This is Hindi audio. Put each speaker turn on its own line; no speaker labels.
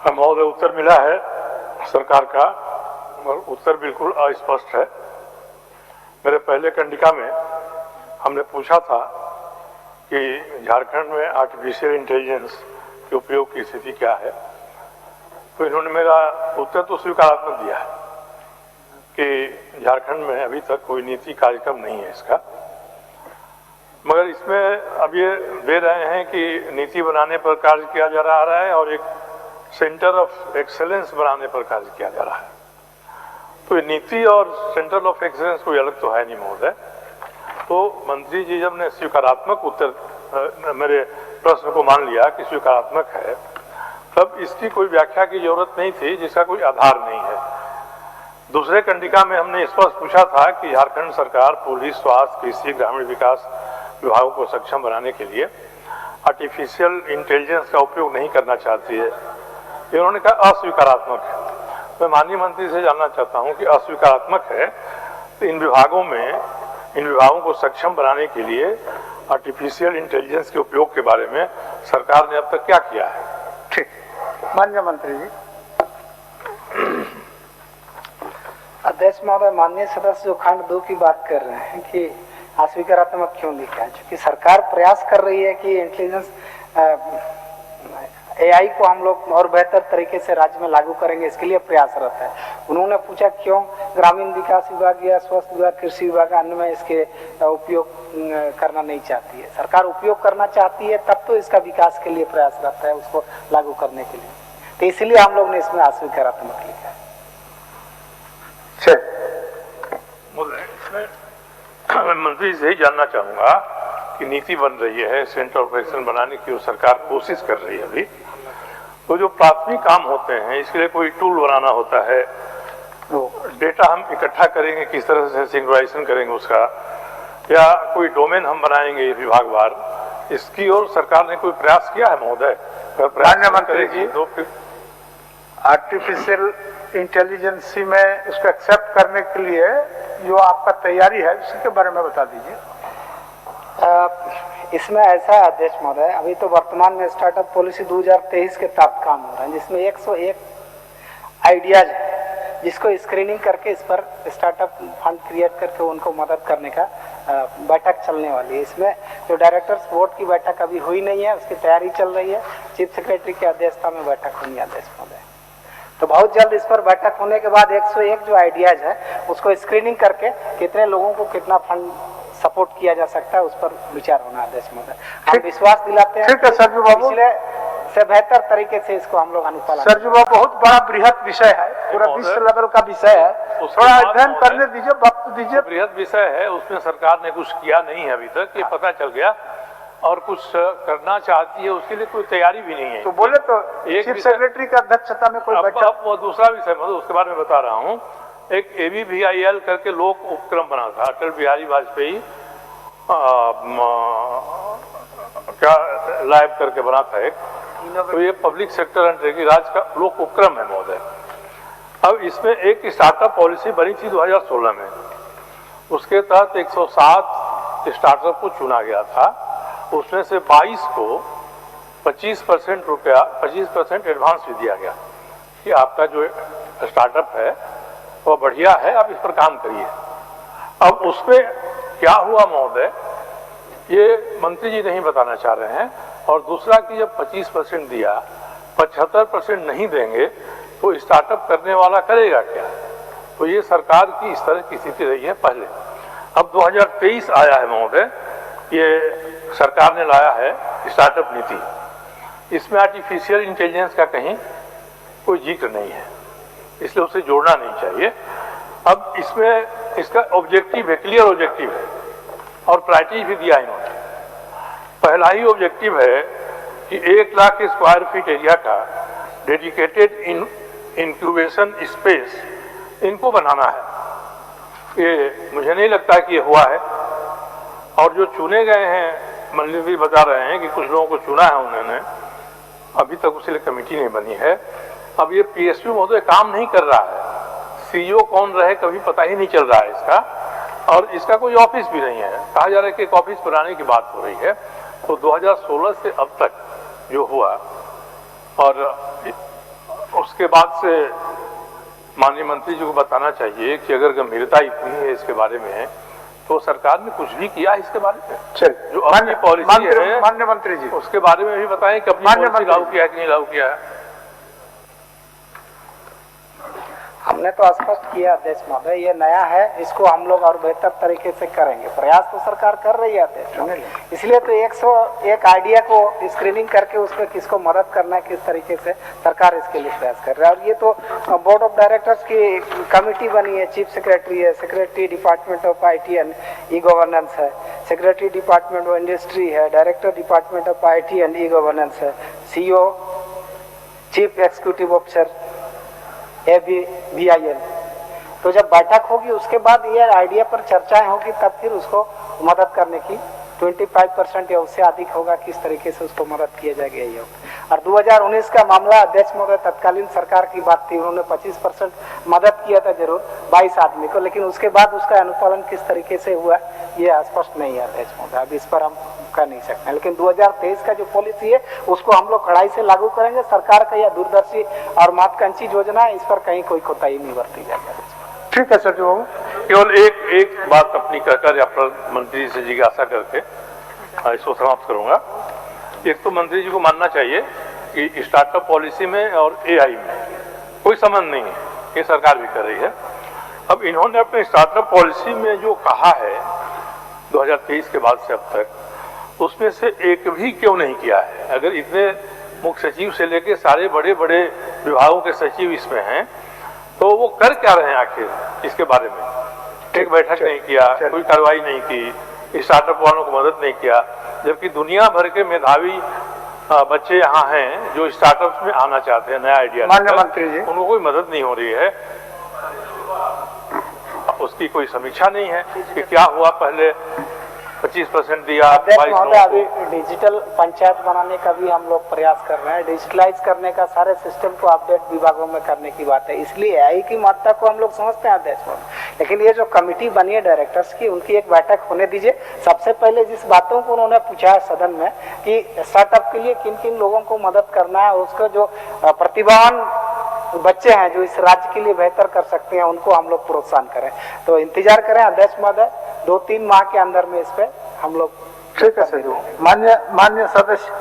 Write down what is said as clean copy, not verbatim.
महोदय, उत्तर मिला है सरकार का और उत्तर बिल्कुल अस्पष्ट है। मेरे पहले कंडिका में हमने पूछा था कि झारखंड में आर्टिफिशियल इंटेलिजेंस के उपयोग की स्थिति क्या है, तो इन्होंने मेरा उत्तर तो स्वीकारात्मक दिया है कि झारखंड में अभी तक कोई नीति कार्यक्रम नहीं है इसका, मगर इसमें अब ये दे रहे हैं कि नीति बनाने पर कार्य किया जा रहा है और एक सेंटर ऑफ एक्सेलेंस बनाने पर कार्य किया जा रहा है। तो ये नीति और सेंटर ऑफ एक्सेलेंस कोई अलग तो है नहीं महोदय। तो मंत्री जी जब ने स्वीकारात्मक उत्तर मेरे प्रश्न को मान लिया कि स्वीकारात्मक है, तब इसकी कोई व्याख्या की जरूरत नहीं थी जिसका कोई आधार नहीं है। दूसरे कंडिका में हमने स्पष्ट पूछा था कि झारखंड सरकार पुलिस, स्वास्थ्य, कृषि, ग्रामीण विकास विभागों को सक्षम बनाने के लिए आर्टिफिशियल इंटेलिजेंस का उपयोग नहीं करना चाहती है। इन्होंने कहा अस्वीकारात्मक है। मैं माननीय मंत्री से जानना चाहता हूं कि अस्वीकारात्मक है तो इन विभागों को सक्षम बनाने के लिए आर्टिफिशियल इंटेलिजेंस के उपयोग के बारे में सरकार ने अब तक क्या किया है?
ठीक, माननीय मंत्री जी।
अध्यक्ष महोदय, माननीय सदस्य जो खंड 2 की बात कर रहे हैं कि अस्वीकारात्मक क्यों लिखा है, क्योंकि सरकार प्रयास कर रही है कि इंटेलिजेंस AI को हम लोग और बेहतर तरीके से राज्य में लागू करेंगे, इसके लिए प्रयासरत है। उन्होंने पूछा क्यों ग्रामीण विकास विभाग या स्वास्थ्य विभाग, कृषि विभाग अन्य में इसके उपयोग करना नहीं चाहती है। सरकार उपयोग करना चाहती है तब तो इसका विकास के लिए प्रयासरत है, उसको लागू करने के लिए। तो इसलिए हम लोग ने इसमें अस्वीकारात्मक लिखा है।
मैं मंत्री से ही जानना चाहूंगा कि नीति बन रही है, सेंटर ऑफ एक्सेलेंस बनाने की सरकार कोशिश कर रही है अभी, तो जो प्राथमिक काम होते हैं इसके लिए कोई टूल बनाना होता है, तो डेटा हम इकट्ठा करेंगे, किस तरह से सिंक्रोनाइजेशन करेंगे उसका, या कोई डोमेन हम बनाएंगे विभागवार, इसकी ओर सरकार ने कोई प्रयास किया है महोदय?
माननीय मंत्री जी, आर्टिफिशियल इंटेलिजेंस में उसको एक्सेप्ट करने के लिए जो आपका तैयारी है उसके बारे में बता दीजिए।
इसमें ऐसा है अध्यक्ष महोदय, अभी तो वर्तमान में स्टार्टअप पॉलिसी 2023 के तहत काम हो रहा है, जिसमें 101 आइडियाज है, जिसको स्क्रीनिंग करके इस पर स्टार्टअप फंड क्रिएट करके उनको मदद करने का बैठक चलने वाली है। इसमें जो डायरेक्टर्स बोर्ड की बैठक अभी हुई नहीं है, उसकी तैयारी चल रही है। चीफ सेक्रेटरी की अध्यक्षता में बैठक होनी है अध्यक्ष महोदय। तो बहुत जल्द इस पर बैठक होने के बाद 101 जो आइडियाज है उसको स्क्रीनिंग करके कितने लोगों को कितना फंड सपोर्ट किया जा सकता है उस पर विचार होना अध्यक्ष महोदय। हम विश्वास दिलाते हैं।
ठीक है सरजू बाबू,
पिछले से बेहतर तरीके से इसको हम लोग अनुपालन।
सरजू बाबू, बहुत बड़ा बृहद विषय है, पूरा विश्व लेवल का विषय है, थोड़ा अध्ययन करने दीजिए, वक्त दीजिए।
बृहद विषय है, उसमें सरकार ने कुछ किया नहीं है अभी तक, ये पता चल गया, और कुछ करना चाहती है उसके लिए कोई तैयारी भी नहीं है।
तो बोले तो चीफ सेक्रेटरी की अध्यक्षता में कोई बैठक।
वो दूसरा विषय मतलब उसके बारे में बता रहा हूँ। एक ABVIL करके लोक उपक्रम बना था, अटल बिहारी वाजपेयी क्या लाइव करके बना था एक, तो ये पब्लिक सेक्टर अंडर की राज्य का लोक उपक्रम है महोदय। अब इसमें एक स्टार्टअप पॉलिसी बनी थी 2016 में, उसके तहत 107 स्टार्टअप को चुना गया था। उसमें से 22 को 25% रुपया 25% एडवांस भी दिया गया कि आपका जो स्टार्टअप है वो बढ़िया है, आप इस पर काम करिए। अब उसमें क्या हुआ महोदय, ये मंत्री जी नहीं बताना चाह रहे हैं। और दूसरा कि जब 25% दिया, 75% नहीं देंगे तो स्टार्टअप करने वाला करेगा क्या? तो ये सरकार की इस तरह की स्थिति रही है पहले। अब 2023 आया है महोदय, ये सरकार ने लाया है स्टार्टअप नीति। इसमें आर्टिफिशियल इंटेलिजेंस का कहीं कोई जिक्र नहीं है, इसलिए उसे जोड़ना नहीं चाहिए। अब इसमें इसका ऑब्जेक्टिव है, क्लियर ऑब्जेक्टिव है और प्रायोरिटी भी दिया इन्होंने। पहला ही ऑब्जेक्टिव है कि 1 लाख स्क्वायर फीट एरिया का डेडिकेटेड इंक्यूबेशन स्पेस इनको बनाना है। ये मुझे नहीं लगता कि ये हुआ है। और जो चुने गए हैं, मंत्री जी बता रहे हैं कि कुछ लोगों को चुना है उन्होंने, अभी तक उसके लिए कमेटी नहीं बनी है। अब ये PSU महोदय काम नहीं कर रहा है, CEO कौन रहे कभी पता ही नहीं चल रहा है इसका, और इसका कोई ऑफिस भी नहीं है। कहा जा रहा है कि एक ऑफिस बनाने की बात हो रही है। तो 2016 से अब तक जो हुआ, और उसके बाद से माननीय मंत्री जी को बताना चाहिए कि अगर गंभीरता इतनी है इसके बारे में तो सरकार ने कुछ भी किया है इसके बारे में।
चलिए,
जो अपनी पॉलिसी है
माननीय मंत्री जी
उसके बारे में भी बताएं कि अपनी पॉलिसी लागू किया है कि नहीं लागू किया है।
हमने तो स्पष्ट किया अध्यक्ष महोदय, ये नया है, इसको हम लोग और बेहतर तरीके से करेंगे। प्रयास तो सरकार कर रही है अध्यक्ष महोदय, इसलिए तो 101 आइडिया को स्क्रीनिंग करके उसमें किसको मदद करना है किस तरीके से सरकार इसके लिए प्रयास कर रहा है। और ये तो बोर्ड ऑफ डायरेक्टर्स की कमेटी बनी है, चीफ सेक्रेटरी है, secretary department of IT and e governance है, सेक्रेटरी डिपार्टमेंट ऑफ इंडस्ट्री है, director department of IT and e governance है, CEO chief executive officer ABVIL। तो जब बैठक होगी उसके बाद ये आइडिया पर चर्चाएं होगी, तब फिर उसको मदद करने की 25% या उससे अधिक होगा, किस तरीके से उसको मदद किया जाएगा यही होगा। और 2019 का मामला अध्यक्ष महोदय तत्कालीन सरकार की बात थी, उन्होंने 25% मदद किया था जरूर 22 आदमी को, लेकिन उसके बाद उसका अनुपालन किस तरीके से हुआ ये स्पष्ट नहीं है अध्यक्ष महोदय, अब इस पर हम कह नहीं सकते। लेकिन 2023 का जो पॉलिसी है उसको हम लोग कड़ाई से लागू करेंगे। सरकार का यह दूरदर्शी और महत्वाकांक्षी योजना है, इस पर कहीं कोई कोताही नहीं बरती जाएगी।
ठीक है सर जी बाबू,
केवल एक बात अपनी कहकर या मंत्री से जिज्ञासा करके इसको समाप्त करूंगा। एक तो मंत्री जी को मानना चाहिए कि स्टार्टअप पॉलिसी में और AI में कोई संबंध नहीं है, ये सरकार भी कर रही है। अब इन्होंने अपने स्टार्टअप पॉलिसी में जो कहा है 2023 के बाद से अब तक, उसमें से एक भी क्यों नहीं किया है? अगर इतने मुख्य सचिव से लेकर सारे बड़े बड़े विभागों के सचिव इसमें हैं तो वो कर क्या रहे हैं आखिर इसके बारे में? एक बैठक नहीं किया, कोई कार्रवाई नहीं की, स्टार्टअप वालों को मदद नहीं किया, जबकि दुनिया भर के मेधावी बच्चे यहाँ हैं जो स्टार्टअप्स में आना चाहते हैं, नया आइडिया,
माननीय मंत्री जी,
उनको कोई मदद नहीं हो रही है। उसकी कोई समीक्षा नहीं है कि क्या हुआ, पहले 25% दिया,
अध्यक्ष महोदय अभी डिजिटल पंचायत बनाने का भी हम लोग प्रयास कर रहे हैं, डिजिटलाइज करने का, सारे सिस्टम को अपडेट विभागों में करने की बात है, इसलिए AI की महत्ता को हम लोग समझते हैं अध्यक्ष महोदय। लेकिन ये जो कमेटी बनी है डायरेक्टर्स की, उनकी एक बैठक होने दीजिए। सबसे पहले जिस बातों को उन्होंने पूछा है सदन में कि स्टार्टअप के लिए किन किन लोगों को मदद करना है, उसका जो प्रतिभावान बच्चे हैं जो इस राज्य के लिए बेहतर कर सकते हैं उनको हम लोग प्रोत्साहन करें। तो इंतजार करें अध्यक्ष महोदय, 2-3 माह के अंदर में इस पे हम लोग।
ठीक है सर जी, मान्य सदस्य